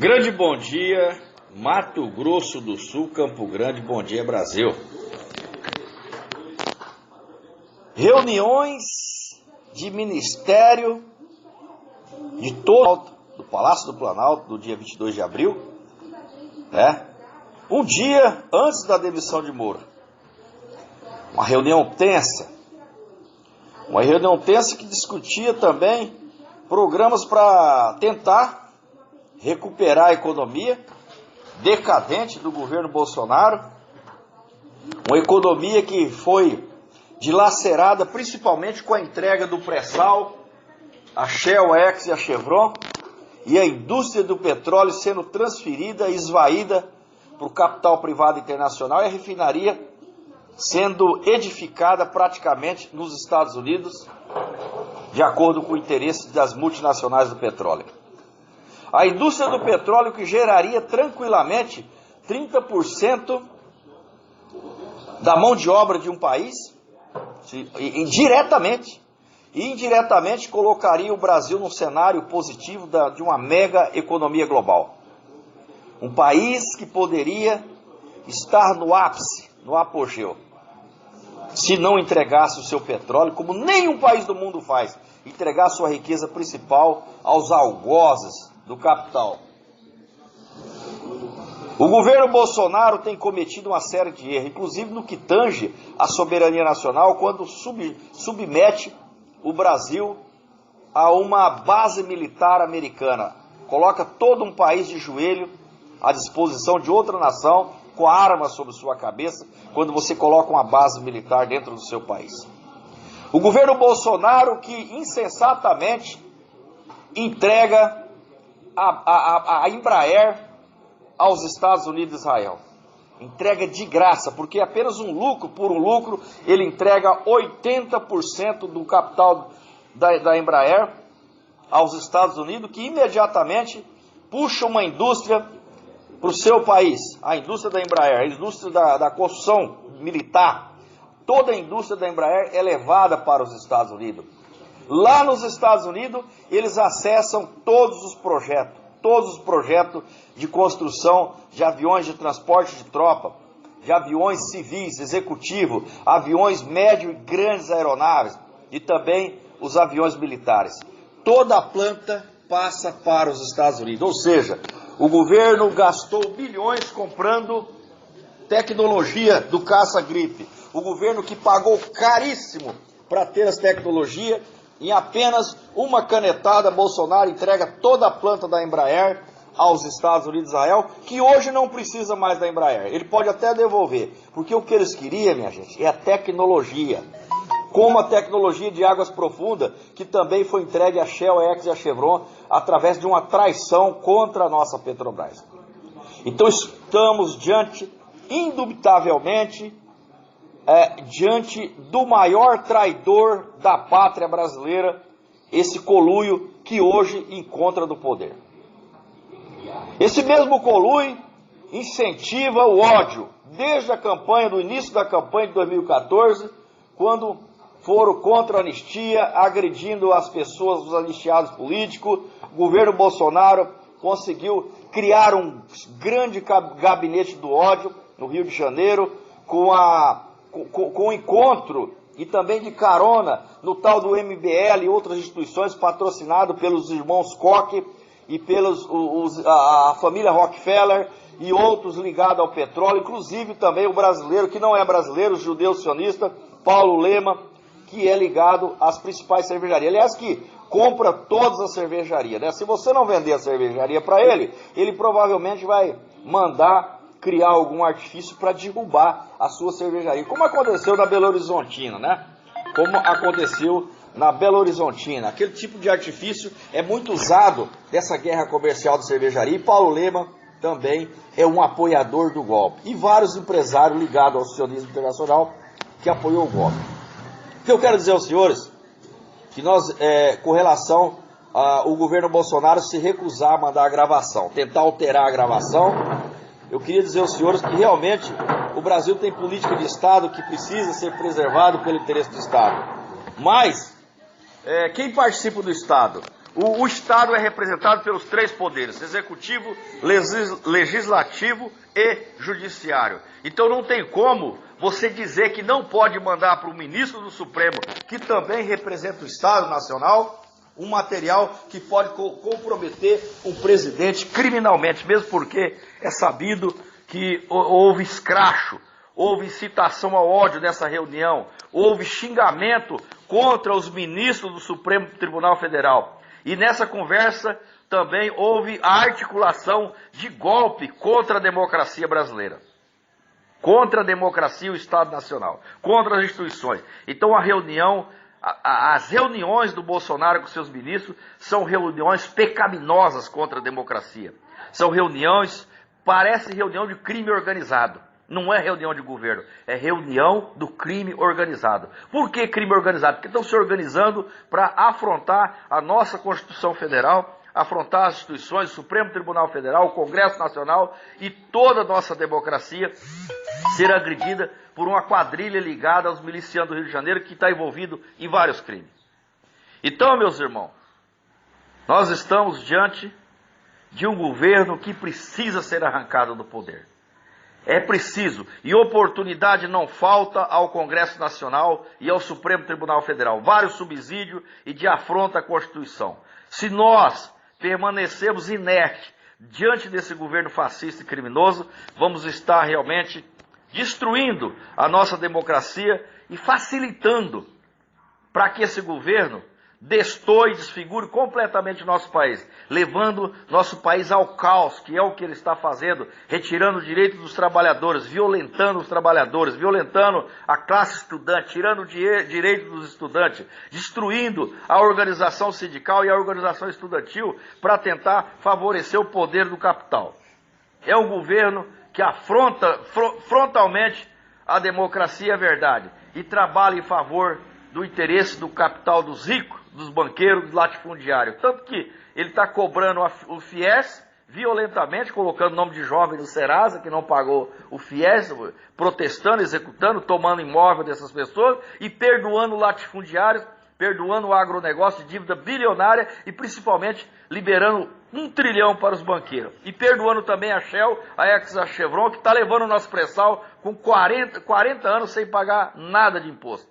Grande bom dia, Mato Grosso do Sul, Campo Grande, bom dia, Brasil. Reuniões de ministério de todo do Palácio do Planalto, do dia 22 de abril, um dia antes da demissão de Moro. Uma reunião tensa que discutia também programas para tentar recuperar a economia decadente do governo Bolsonaro, uma economia que foi dilacerada principalmente com a entrega do pré-sal, a Shell, a Ex e a Chevron, e a indústria do petróleo sendo transferida, esvaída para o capital privado internacional, e a refinaria sendo edificada praticamente nos Estados Unidos, de acordo com o interesse das multinacionais do petróleo. A indústria do petróleo que geraria tranquilamente 30% da mão de obra de um país, indiretamente colocaria o Brasil num cenário positivo de uma mega economia global. Um país que poderia estar no ápice, no apogeu, se não entregasse o seu petróleo, como nenhum país do mundo faz, entregar sua riqueza principal aos algozes do capital. O governo Bolsonaro tem cometido uma série de erros, inclusive no que tange à soberania nacional, quando submete o Brasil a uma base militar americana. Coloca todo um país de joelho à disposição de outra nação, com armas sobre sua cabeça, quando você coloca uma base militar dentro do seu país. O governo Bolsonaro que insensatamente entrega a Embraer aos Estados Unidos e Israel. Entrega de graça, porque apenas por um lucro, ele entrega 80% do capital da Embraer aos Estados Unidos, que imediatamente puxa uma indústria para o seu país. A indústria da Embraer, a indústria da construção militar, toda a indústria da Embraer é levada para os Estados Unidos. Lá nos Estados Unidos, eles acessam todos os projetos de construção de aviões de transporte de tropa, de aviões civis, executivos, aviões médio e grandes aeronaves, e também os aviões militares. Toda a planta passa para os Estados Unidos, ou seja, o governo gastou bilhões comprando tecnologia do caça-gripe. O governo que pagou caríssimo para ter as tecnologias, em apenas uma canetada, Bolsonaro entrega toda a planta da Embraer aos Estados Unidos e Israel, que hoje não precisa mais da Embraer. Ele pode até devolver, porque o que eles queriam, minha gente, é a tecnologia. Como a tecnologia de águas profundas, que também foi entregue à Shell, a Ex e a Chevron, através de uma traição contra a nossa Petrobras. Então estamos indubitavelmente, diante do maior traidor da pátria brasileira, esse coluio que hoje encontra no poder. Esse mesmo coluio incentiva o ódio, desde do início da campanha de 2014, quando foram contra a anistia, agredindo as pessoas, os anistiados políticos. O governo Bolsonaro conseguiu criar um grande gabinete do ódio no Rio de Janeiro, com o encontro e também de carona no tal do MBL e outras instituições, patrocinado pelos irmãos Koch e a família Rockefeller e outros ligados ao petróleo, inclusive também o brasileiro, que não é brasileiro, o judeu sionista, Paulo Lema, que é ligado às principais cervejarias. Aliás, que compra todas as cervejarias, né? Se você não vender a cervejaria para ele, ele provavelmente vai mandar criar algum artifício para derrubar a sua cervejaria, como aconteceu na Belo Horizontina, né? Como aconteceu na Belo Horizontina. Aquele tipo de artifício é muito usado dessa guerra comercial de cervejaria, e Paulo Lema também é um apoiador do golpe. E vários empresários ligados ao sionismo internacional que apoiou o golpe. O que eu quero dizer aos senhores, que nós, com relação ao governo Bolsonaro se recusar a mandar a gravação, tentar alterar a gravação, eu queria dizer aos senhores que realmente o Brasil tem política de Estado que precisa ser preservado pelo interesse do Estado. Mas, quem participa do Estado? O Estado é representado pelos três poderes: executivo, legislativo e judiciário. Então não tem como você dizer que não pode mandar para o ministro do Supremo, que também representa o Estado Nacional, um material que pode comprometer um presidente criminalmente, mesmo porque é sabido que houve escracho, houve incitação ao ódio nessa reunião, houve xingamento contra os ministros do Supremo Tribunal Federal. E nessa conversa também houve a articulação de golpe contra a democracia brasileira, contra a democracia e o Estado Nacional, contra as instituições. Então as reuniões do Bolsonaro com seus ministros são reuniões pecaminosas contra a democracia. São reuniões, parece reunião de crime organizado. Não é reunião de governo, é reunião do crime organizado. Por que crime organizado? Porque estão se organizando para afrontar a nossa Constituição Federal, afrontar as instituições, o Supremo Tribunal Federal, o Congresso Nacional e toda a nossa democracia ser agredida por uma quadrilha ligada aos milicianos do Rio de Janeiro que está envolvido em vários crimes. Então, meus irmãos, nós estamos diante de um governo que precisa ser arrancado do poder. É preciso, e oportunidade não falta ao Congresso Nacional e ao Supremo Tribunal Federal. Vários subsídios e de afronta à Constituição. Se nós permanecermos inertes diante desse governo fascista e criminoso, vamos estar realmente destruindo a nossa democracia e facilitando para que esse governo destoe e desfigure completamente o nosso país, levando nosso país ao caos, que é o que ele está fazendo, retirando o direito dos trabalhadores, violentando os trabalhadores, violentando a classe estudante, tirando o direito dos estudantes, destruindo a organização sindical e a organização estudantil para tentar favorecer o poder do capital. É um governo que afronta frontalmente a democracia e a verdade e trabalha em favor do interesse do capital dos ricos, dos banqueiros, dos latifundiários. Tanto que ele está cobrando o FIES violentamente, colocando o nome de jovem no Serasa, que não pagou o FIES, protestando, executando, tomando imóvel dessas pessoas e perdoando latifundiários, perdoando o agronegócio de dívida bilionária e principalmente liberando 1 trilhão para os banqueiros. E perdoando também a Shell, a Chevron, que está levando o nosso pré-sal com 40 anos sem pagar nada de imposto.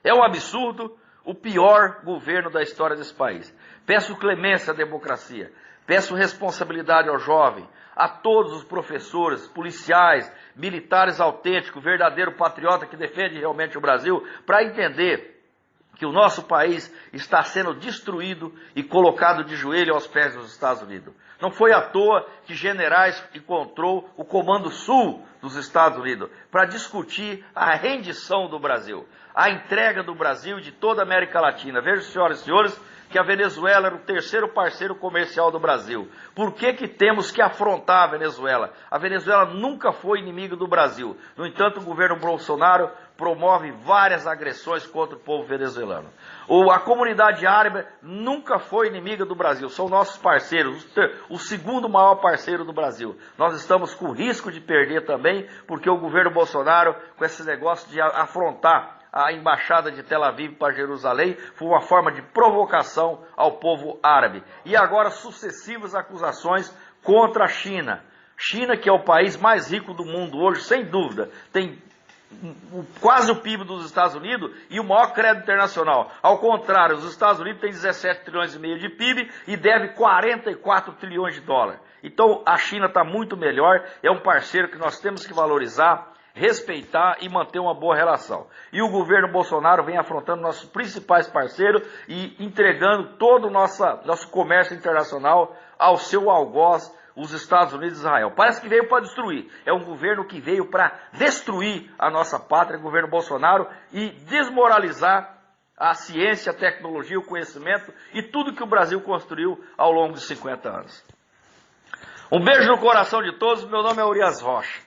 É um absurdo, o pior governo da história desse país. Peço clemência à democracia, peço responsabilidade ao jovem, a todos os professores, policiais, militares autênticos, verdadeiro patriota que defende realmente o Brasil, para entender que o nosso país está sendo destruído e colocado de joelho aos pés dos Estados Unidos. Não foi à toa que generais encontrou o Comando Sul dos Estados Unidos para discutir a rendição do Brasil, a entrega do Brasil e de toda a América Latina. Vejam, senhoras e senhores, que a Venezuela era o terceiro parceiro comercial do Brasil. Por que temos que afrontar a Venezuela? A Venezuela nunca foi inimigo do Brasil. No entanto, o governo Bolsonaro promove várias agressões contra o povo venezuelano. A comunidade árabe nunca foi inimiga do Brasil, são nossos parceiros, o segundo maior parceiro do Brasil. Nós estamos com risco de perder também, porque o governo Bolsonaro, com esse negócio de afrontar a embaixada de Tel Aviv para Jerusalém, foi uma forma de provocação ao povo árabe. E agora sucessivas acusações contra a China. China, que é o país mais rico do mundo hoje, sem dúvida, tem quase o PIB dos Estados Unidos e o maior crédito internacional. Ao contrário, os Estados Unidos têm 17 trilhões e meio de PIB e deve 44 trilhões de dólares. Então a China está muito melhor, é um parceiro que nós temos que valorizar, respeitar e manter uma boa relação. E o governo Bolsonaro vem afrontando nossos principais parceiros e entregando todo o nosso comércio internacional ao seu algoz, os Estados Unidos e Israel. Parece que veio para destruir. É um governo que veio para destruir a nossa pátria, o governo Bolsonaro, e desmoralizar a ciência, a tecnologia, o conhecimento e tudo que o Brasil construiu ao longo de 50 anos. Um beijo no coração de todos. Meu nome é Urias Rocha.